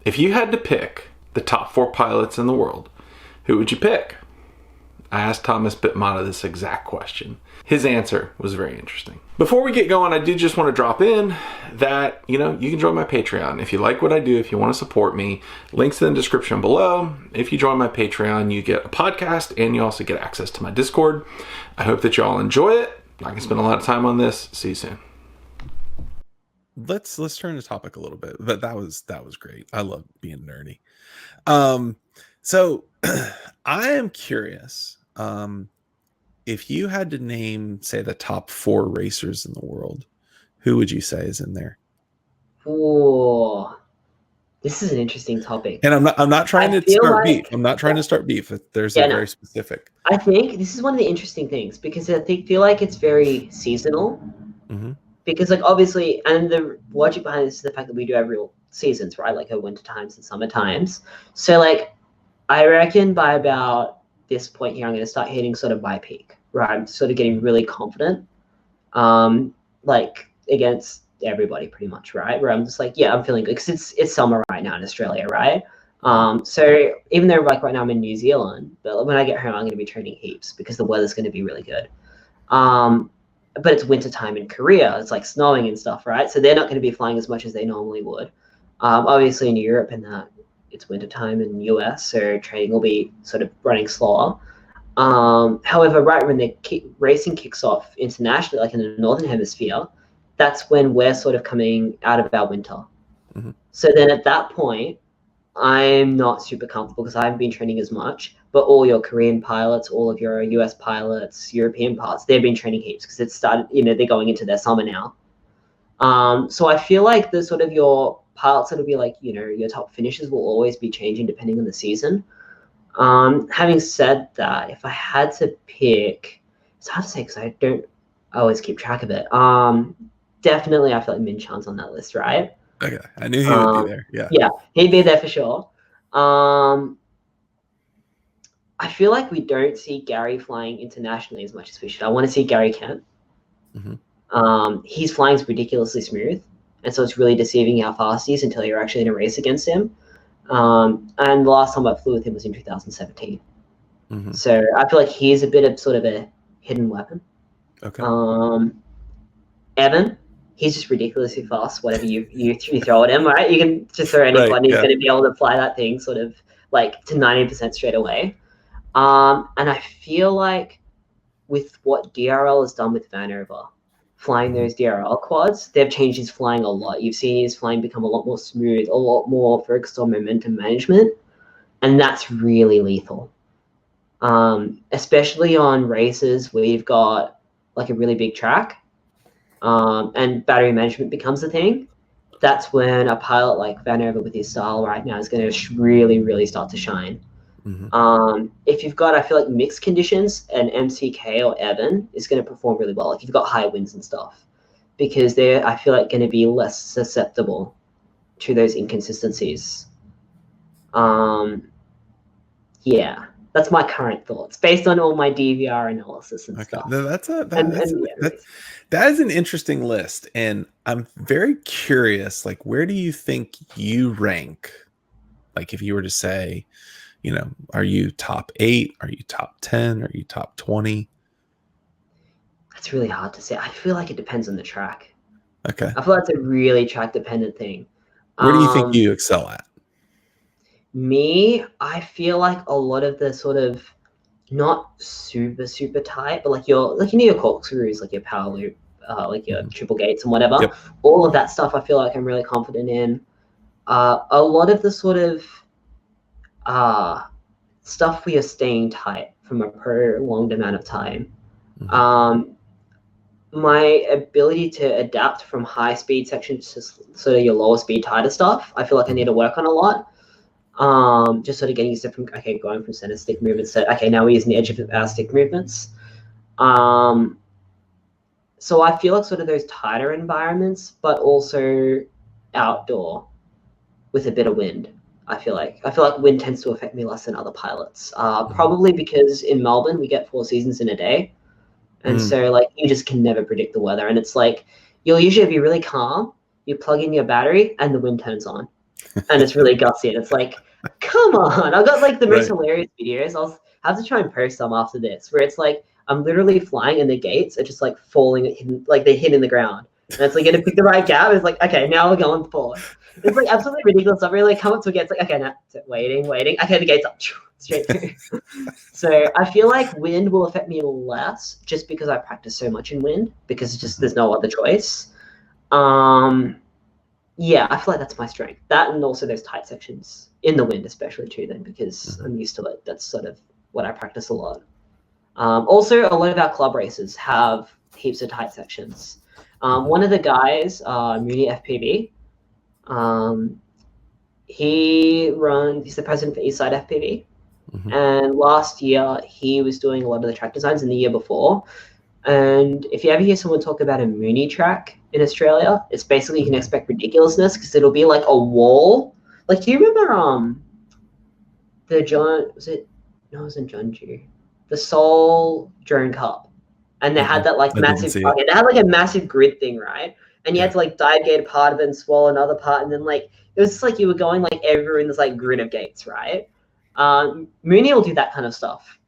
If you had to pick the top 4 pilots in the world, who would you pick? I asked Thomas Bitmatta this exact question. His answer was very interesting. Before we get going, I do just want to drop in that, you can join my Patreon. If you like what I do, if you want to support me, links in the description below. If you join my Patreon, you get a podcast and you also get access to my Discord. I hope that you all enjoy it. I can spend a lot of time on this. See you soon. Let's turn the topic a little bit. That was great. I love being nerdy. So I am curious. If you had to name, say, the top 4 racers in the world, who would you say is in there? Oh, this is an interesting topic. And I'm not trying to start beef. I'm not trying to start beef. There's very specific. I think this is one of the interesting things because I feel like it's very seasonal. Mm-hmm. Because obviously, and the logic behind this is the fact that we do have real seasons, right? Like winter times and summer times. So I reckon by about this point here, I'm going to start hitting sort of my peak, right? I'm sort of getting really confident, against everybody pretty much, right? Where I'm just I'm feeling good because it's summer right now in Australia, right? So even though right now I'm in New Zealand, but when I get home, I'm going to be training heaps because the weather's going to be really good. But it's winter time in Korea. It's snowing and stuff, right? So they're not going to be flying as much as they normally would. Obviously in Europe and that it's winter time in the US, so training will be sort of running slower. However, right when the racing kicks off internationally, in the Northern Hemisphere, that's when we're sort of coming out of our winter. Mm-hmm. So then at that point, I'm not super comfortable because I haven't been training as much, but all your Korean pilots, all of your US pilots, European pilots, they've been training heaps because it started, they're going into their summer now. So I feel like the sort of your pilots that'll be your top finishes will always be changing depending on the season. Having said that, if I had to pick, it's hard to say because I don't always keep track of it. Definitely I feel like Min Chan's on that list, right? Okay, I knew he would be there. Yeah, he'd be there for sure. I feel like we don't see Gary flying internationally as much as we should. I want to see Gary Kent. Mm-hmm. His flying's ridiculously smooth, and so it's really deceiving how fast he is until you're actually in a race against him. And the last time I flew with him was in 2017. Mm-hmm. So I feel like he's a bit of sort of a hidden weapon. Okay. Evan, he's just ridiculously fast. Whatever you throw at him, right? You can just throw any button. He's going to be able to fly that thing sort of to 90% straight away. And I feel like with what DRL has done with Vanover, flying those DRL quads, they've changed his flying a lot. You've seen his flying become a lot more smooth, a lot more focused on momentum management, and that's really lethal. Especially on races where you've got a really big track, and battery management becomes a thing. That's when a pilot like Vanover with his style right now is going to really, really start to shine. Mm-hmm. If you've got, I feel like mixed conditions, an MCK or Evan is going to perform really well. If you've got high winds and stuff, because they're, I feel like, going to be less susceptible to those inconsistencies. Yeah, that's my current thoughts based on all my DVR analysis and stuff. That is an interesting list, and I'm very curious. Where do you think you rank? If you were to say, are you top 8? Are you top 10? Are you top 20? That's really hard to say. I feel like it depends on the track. Okay. I feel like it's a really track dependent thing. Where do you think you excel at? Me, I feel like a lot of the sort of not super, super tight, but your corkscrews, your power loop, your triple gates and whatever. Yep. All of that stuff I feel like I'm really confident in. A lot of the sort of stuff where you're staying tight from a prolonged amount of time. Mm-hmm. My ability to adapt from high speed sections to sort of your lower speed tighter stuff, I feel like I need to work on a lot. Just sort of getting used to going from center stick movements to, now we're using the edge of our stick movements. So I feel like sort of those tighter environments, but also outdoor with a bit of wind. I feel like wind tends to affect me less than other pilots. Probably because in Melbourne we get 4 seasons in a day, and so you just can never predict the weather. And it's you'll usually be really calm. You plug in your battery and the wind turns on. and it's really gutsy. And it's like, come on! I've got like the most Right. hilarious videos. I'll have to try and post some after this, where it's like I'm literally flying and the gates are just like falling, like they're hitting the ground, and it's like gonna pick the right gap. It's like, okay, now we're going forward. It's like absolutely ridiculous. I really come up to a gate. It's like, okay, now waiting. Okay, the gate's up, straight through. So I feel like wind will affect me less just because I practice so much in wind, because it's just there's no other choice. Yeah, I feel like that's my strength. That, and also those tight sections in the wind, especially too. Then because I'm used to it, that's sort of what I practice a lot. Also, a lot of our club races have heaps of tight sections. One of the guys, Mooney FPV, he's the president for Eastside FPV. And last year, he was doing a lot of the track designs, and the year before. And if you ever hear someone talk about a Mooney track in Australia, it's basically you can expect ridiculousness, because it'll be like a wall. Like, do you remember the John? It wasn't John Jew, the Seoul Drone Cup, and they had that like massive target. They had like a massive grid thing, right? And you had to like dive gate a part of it and swallow another part, and then like it was just like you were going like everywhere in this like grid of gates, right? Mooney will do that kind of stuff,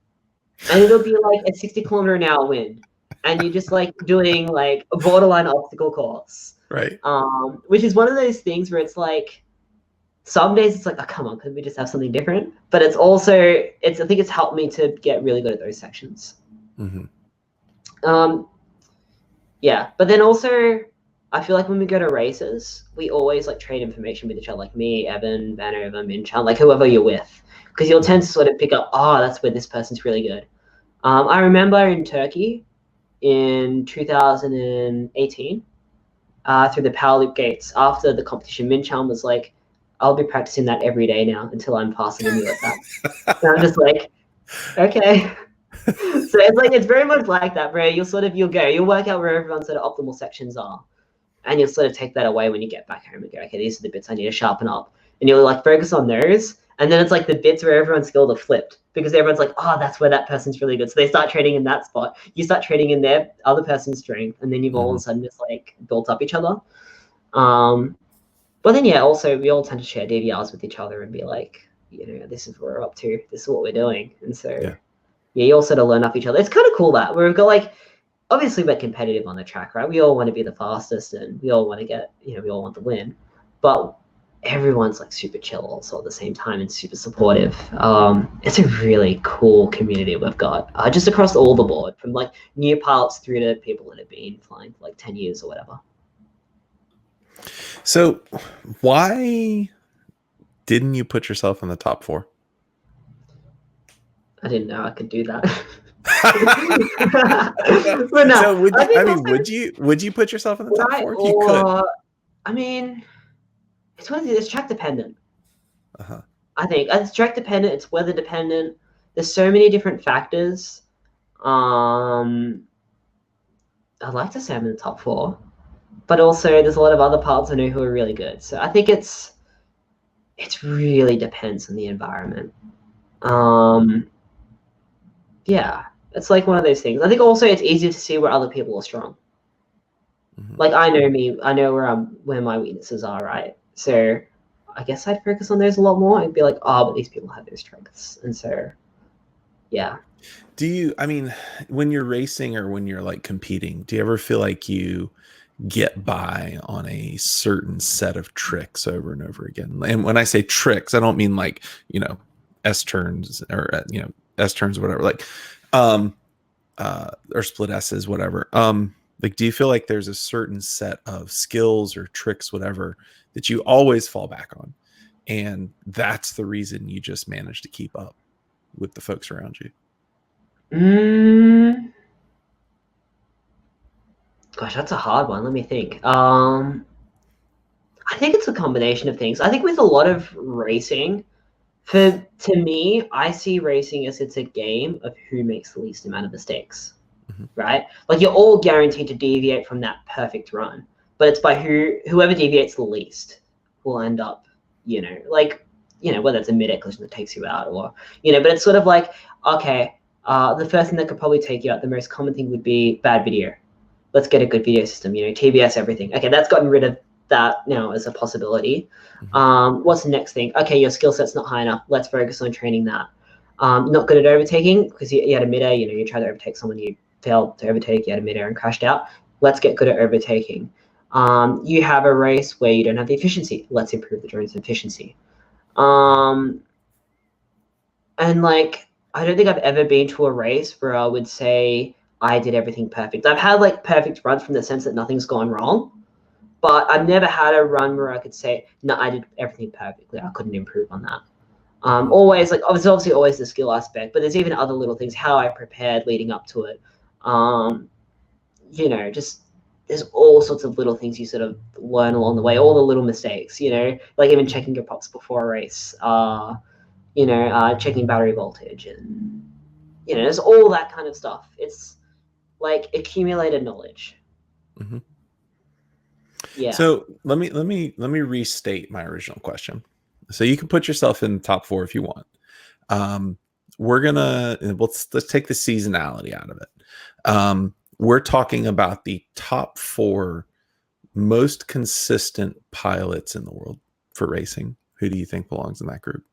and it'll be like a 60-kilometer-an-hour wind, and you're just like doing like a borderline obstacle course, Right. Which is one of those things where it's like some days it's like, oh, come on, could we just have something different? But it's also I think it's helped me to get really good at those sections. Yeah, but then also I feel like when we go to races, we always like trade information with each other, like me, Evan, Vanover, Minchan, like whoever you're with, because you'll tend to sort of pick up, oh, that's where this person's really good. I remember in Turkey in 2018, through the power loop gates, after the competition, Minchan was like, I'll be practicing that every day now until I'm faster than you at that. And I'm just like, okay. So it's very much like that, bro. You'll work out where everyone's sort of optimal sections are, and you'll sort of take that away when you get back home and go, okay, these are the bits I need to sharpen up, and you'll like focus on those. And then it's like the bits where everyone's skilled are flipped, because everyone's like, oh, that's where that person's really good. So they start trading in that spot. You start trading in their other person's strength, and then you've all of a sudden just like built up each other. But then, yeah, also we all tend to share DVRs with each other and be like, this is what we're up to. This is what we're doing. And so, yeah, you all sort of learn off each other. It's kind of cool that we've got like, obviously we're competitive on the track, right? We all want to be the fastest, and we all want to get, we all want to win. But everyone's like super chill also at the same time, and super supportive. It's a really cool community we've got, just across all the board, from like new pilots through to people that have been flying for like 10 years or whatever. So why didn't you put yourself in the top 4? I didn't know I could do that. But no, so would you put yourself in the top 4 if you could? I mean, it's track dependent. I think it's track dependent. It's weather dependent. There's so many different factors. I'd like to say I'm in the top 4, but also there's a lot of other pilots I know who are really good. So I think it really depends on the environment. Yeah, it's like one of those things. I think also it's easier to see where other people are strong. Like I know where my weaknesses are, right? So I guess I'd focus on those a lot more. I'd be like, oh, but these people have those strengths. And so, yeah. When you're racing or when you're like competing, do you ever feel like you get by on a certain set of tricks over and over again? And when I say tricks, I don't mean like, S turns or, S turns, whatever, like, or split S's, whatever. Like, do you feel like there's a certain set of skills or tricks, whatever, that you always fall back on, and that's the reason you just manage to keep up with the folks around you? Gosh, that's a hard one. Let me think. I think it's a combination of things. I think with a lot of racing, to me, I see racing as it's a game of who makes the least amount of mistakes, right? Like you're all guaranteed to deviate from that perfect run, but it's by whoever deviates the least will end up, whether it's a mid-air collision that takes you out or, but it's sort of like, okay, the first thing that could probably take you out, the most common thing would be bad video. Let's get a good video system, TBS, everything. Okay, that's gotten rid of that now as a possibility. Mhm. What's the next thing? Okay, your skill set's not high enough. Let's focus on training that. Not good at overtaking because you had a midair. You try to overtake someone, you failed to overtake. You had a midair and crashed out. Let's get good at overtaking. You have a race where you don't have the efficiency. Let's improve the drone's efficiency. And like, I don't think I've ever been to a race where I would say I did everything perfect. I've had like perfect runs from the sense that nothing's gone wrong, but I've never had a run where I could say, no, I did everything perfectly. I couldn't improve on that. Mhm. Always, like, obviously always the skill aspect, but there's even other little things, how I prepared leading up to it. Just there's all sorts of little things you sort of learn along the way, all the little mistakes, like even checking your props before a race, checking battery voltage, and there's all that kind of stuff. It's like accumulated knowledge. Mhm. Yeah. So let me restate my original question. So you can put yourself in the top 4 if you want. Um, let's take the seasonality out of it. We're talking about the top 4 most consistent pilots in the world for racing. Who do you think belongs in that group?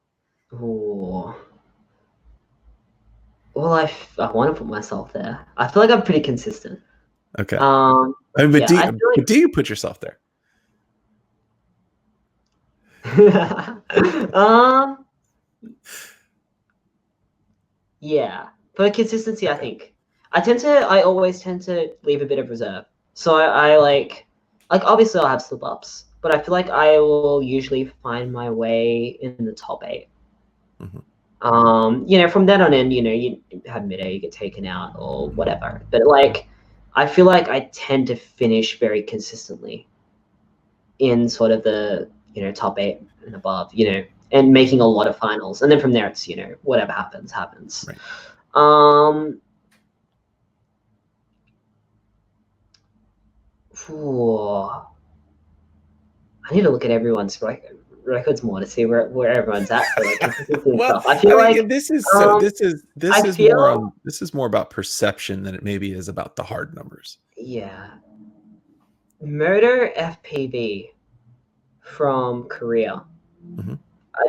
Ooh. Well, I want to put myself there. I feel like I'm pretty consistent. Okay. Um, I mean, yeah, I feel but do you put yourself there? like, yeah, for consistency, I Okay. think I always tend to leave a bit of reserve. So I like obviously I'll have slip ups, but I feel like I will usually find my way in the top 8. Mhm. From then on in, you have mid-air, you get taken out or Mhm. whatever. But like, I feel like I tend to finish very consistently in sort of the top 8 and above, and making a lot of finals, and then from there it's whatever happens. Right. Um, phew, I need to look at everyone's records more to see where everyone's at for like consistency and Well, stuff. I I feel like mean, this is so. um, This I is more feel on. This is more about perception than it maybe is about the hard numbers. yeah, Motor FPV from Korea. Mhm.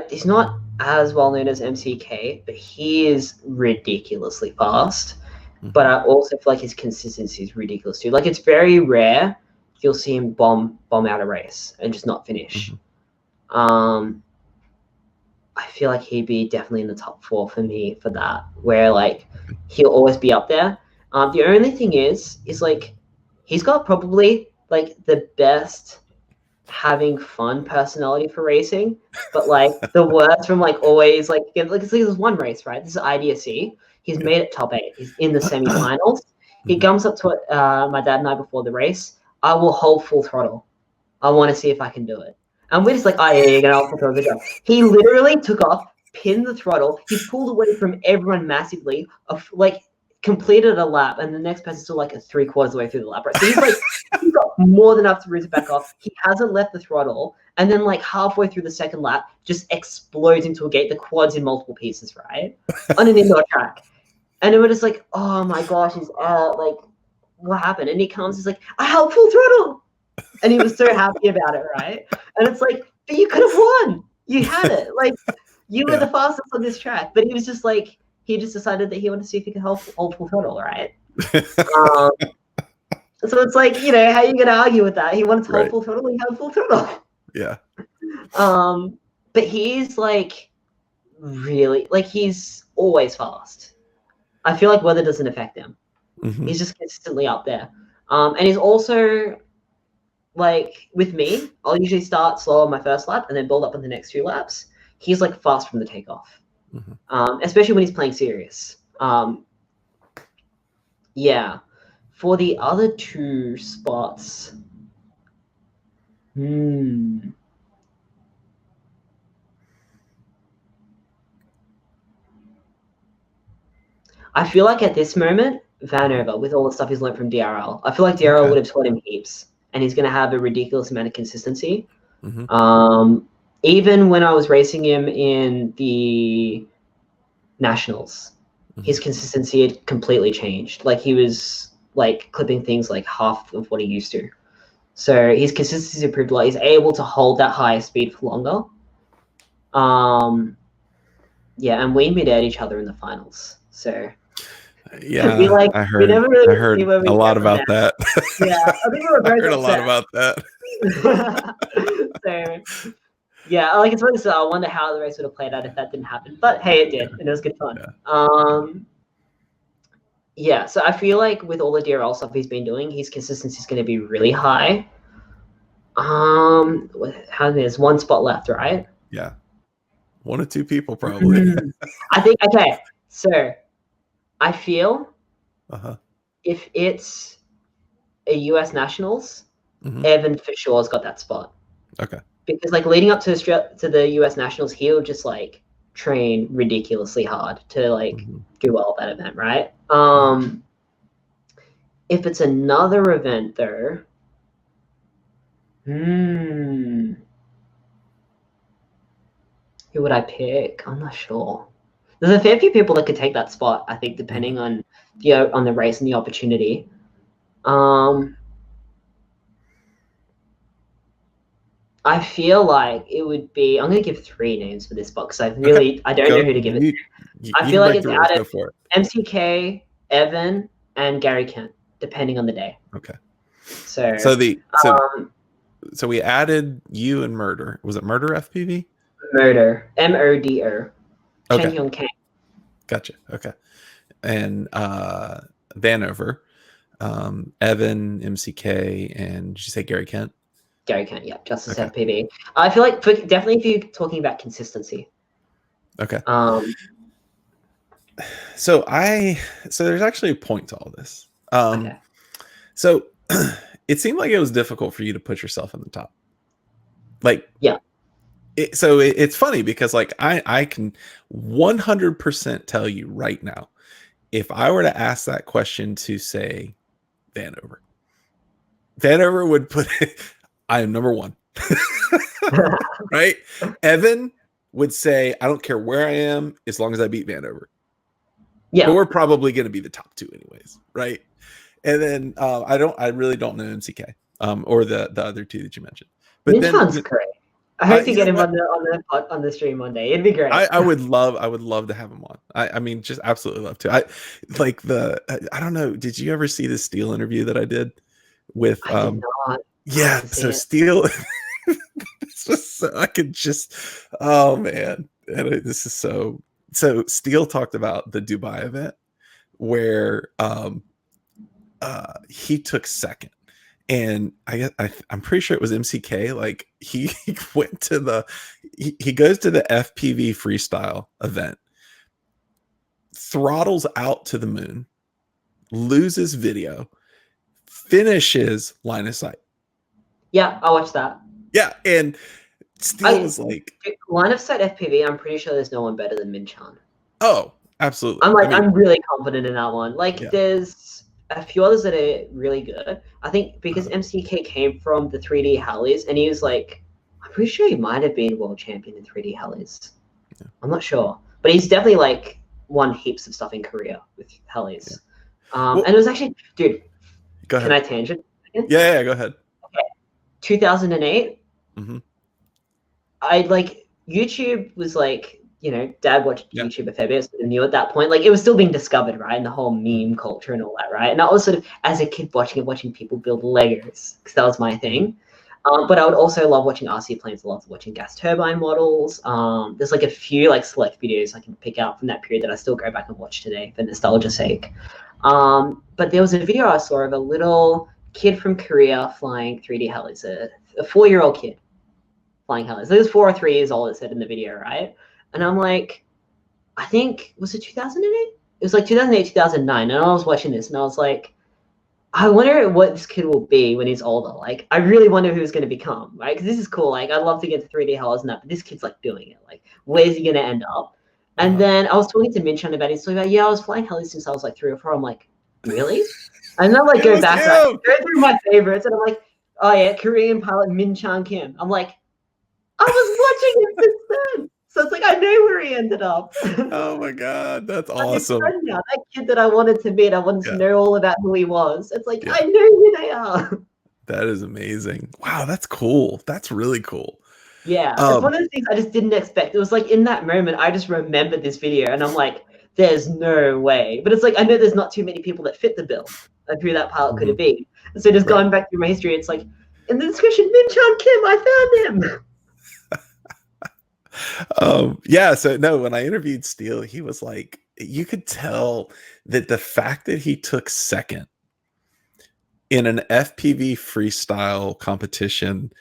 He's not as well known as MCK, but he is ridiculously fast. But Mhm. I also feel like his consistency is ridiculous too. Like it's very rare you'll see him bomb out a race and just not finish. Mhm. Um, I feel like he'd be definitely in the top 4 for me for that, where like he'll always be up there. The only thing is like he's got probably like the best having fun personality for racing, but like the worst from like always like this is one race, right? This is IDSC. He's Yeah. made it top 8. He's in the semifinals. He Mhm. comes up to my dad and I before the race. I will hold full throttle. I want to see if I can do it. And we're just like, oh yeah, you're gonna hold full throttle. Good job. He literally took off, pinned the throttle. He's pulled away from everyone massively. Like completed a lap, and the next person's still like 3/4 of the way through the lap, right? So he's got more than enough to root it back off. He hasn't left the throttle, and then like halfway through the second lap, just explodes into a gate. The quad's in multiple pieces, right, on an indoor track. And then we're just like, oh my gosh, he's out. Like, what happened? And he comes, he's like, I held full throttle, and he was so happy about it, right? And it's like, but you could have won. You had it. Like, you were the Yeah. fastest on this track. But he was just like, he just decided that he wanted to see if he could hold full throttle, right? Um, so it's like, how are you going to argue with that? He wanted to hold Right. full throttle, he held full throttle. Yeah. But he's like really, like, he's always fast. I feel like weather doesn't affect him. Mhm. He's just consistently up there. And he's also like with me, I'll usually start slow on my first lap and then build up on the next 2 laps. He's like fast from the takeoff, Mhm. especially when he's playing serious. Yeah. For the other 2 spots, I feel like at this moment, Mhm. Vanover, with all the stuff he's learned from DRL, I feel like DRL Okay. would have taught him heaps, and he's going to have a ridiculous amount of consistency. Mhm. Even when I was racing him in the nationals, his Mhm. consistency had completely changed. Like he was like clipping things like half of what he used to. So his consistency improved a lot. He's able to hold that higher speed for longer. Yeah, and we mid-aired each other in the finals. So Yeah, we I we heard. never really I heard see where we a lot get from about there. that. Yeah, I think we were I both heard a lot upset. about that. So yeah, like it's funny. So I wonder how the race would have played out if that didn't happen. But hey, it did, and it was good fun. Yeah, so I feel like with all the DRL stuff he's been doing, his consistency is going to be really high. There's one spot left, right? Yeah, 1 or 2 people probably. I think okay. So I feel if it's a US Nationals, Evan for sure has got that spot. Okay. Because like leading up to the US Nationals, he'll just like train ridiculously hard to like do well at that event, right? If it's another event though, who would I pick? I'm not sure. There's a fair few people that could take that spot, I think, depending on the race and the opportunity. I feel like it would be. I'm going to give 3 names for this box. I don't know who to give it to. I feel like it's out of MCK, Evan, and Gary Kent, depending on the day. Okay. So we added you and Murder. Was it Murder FPV? Murder. MODO. Okay. Chen Hyun Kang. Gotcha. Okay. And Vanover, Evan, MCK, and did you say Gary Kent? Gary Kent, yeah, Justice FPV. I feel like definitely if you're talking about consistency. Okay. So there's actually a point to all this. So it seemed like it was difficult for you to put yourself in the top. Like, yeah. It's funny because like I can 100% tell you right now, if I were to ask that question to say Vanover would put it, I am number 1. Right? Evan would say, I don't care where I am as long as I beat Vanover. Yeah. But we're probably going to be the top 2 anyways, right? And then I really don't know MCK or the other 2 that you mentioned. But Minchon's great. I hope you get him on the stream one day. It'd be great. I would love to have him on. I mean, just absolutely love to. I don't know. Did you ever see the Steel interview that I did with? I did not. Yeah. So Steel. I could just. Oh man, and this is so. So Steel talked about the Dubai event where he took second. And I'm pretty sure it was MCK. Like he went to he goes to the FPV freestyle event, throttles out to the moon, loses video, finishes line of sight. Yeah, I watched that. Yeah, and Steel was like line of sight FPV. I'm pretty sure there's no one better than Minchan. Oh, absolutely. I'm really confident in that one. Like there's a few others that are really good. I think because MCK came from the 3D Hellies, and he was like, I'm pretty sure he might have been world champion in 3D Hellies. Yeah. I'm not sure, but he's definitely like won heaps of stuff in Korea with Hellies. Yeah. And it was actually, dude. Go ahead. Can I tangent? Yeah, go ahead. Okay, 2008. I like YouTube was like. You know, Dad watched YouTube a fair bit, so I knew at that point, like it was still being discovered, right? And the whole meme culture and all that, right? And I was sort of, as a kid, watching people build Legos, because that was my thing. But I would also love watching RC planes, I love watching gas turbine models. There's like a few like select videos I can pick out from that period that I still go back and watch today for nostalgia's sake. But there was a video I saw of a little kid from Korea flying 3D helis, a 4-year-old kid flying helis. He was 4 or 3 years old, it said in the video, right? And I'm like, I think, was it 2008? It was like 2008, 2009. And I was watching this and I was like, I wonder what this kid will be when he's older. Like, I really wonder who he's going to become, right? Because this is cool. Like, I'd love to get to 3D helis and that, but this kid's like doing it. Like, where's he going to end up? And then I was talking to Minchan about it. He's talking about, I was flying helis since I was like 3 or 4. I'm like, really? And then like go back, right, go through my favorites. And I'm like, oh yeah, Korean pilot Minchan Kim. I'm like, I was watching it since then. So it's like I know where he ended up. Oh my god, that's awesome! Now, that kid that I wanted to meet, I wanted to know all about who he was. It's like I know who they are. That is amazing. Wow, that's cool. That's really cool. Yeah, it's Um, one of those things I just didn't expect. It was like in that moment, I just remembered this video, and I'm like, "There's no way." But it's like I know there's not too many people that fit the bill of who that pilot could have been. And so just right. going back through my history, it's like in the description, Min Chan Kim, I found him. Yeah, so no, when I interviewed Steele, he was like, you could tell that the fact that he took second in an FPV freestyle competition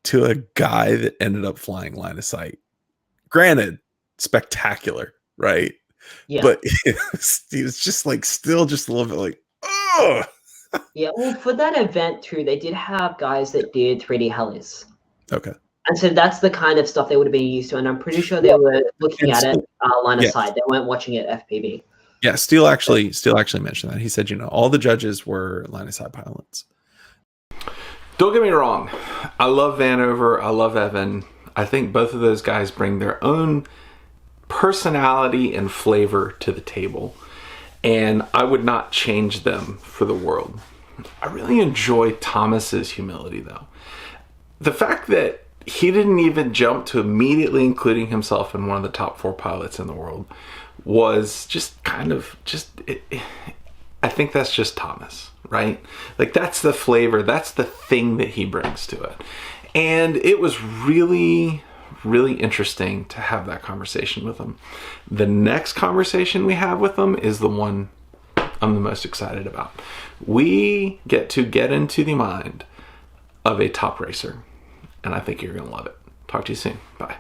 to a guy that ended up flying line of sight. Granted, spectacular, right? Yeah, But he was just like still just a little bit like, oh. yeah. Well, for that event too, they did have guys that did 3D helis. Okay. And so that's the kind of stuff they would have been used to. And I'm pretty sure they Well, were looking and at it line of yeah, sight. They weren't watching it FPV. yeah. Steele actually mentioned that. He said, all the judges were line of sight pilots. Don't get me wrong. I love Vanover. I love Evan. I think both of those guys bring their own personality and flavor to the table. And I would not change them for the world. I really enjoy Thomas's humility, though. The fact that he didn't even jump to immediately including himself in one of the top 4 pilots in the world was just kind of I think that's just Thomas, right? Like that's the flavor, that's the thing that he brings to it. And it was really, really interesting to have that conversation with him. The next conversation we have with him is the one I'm the most excited about. We get into the mind of a top racer, and I think you're going to love it. Talk to you soon. Bye.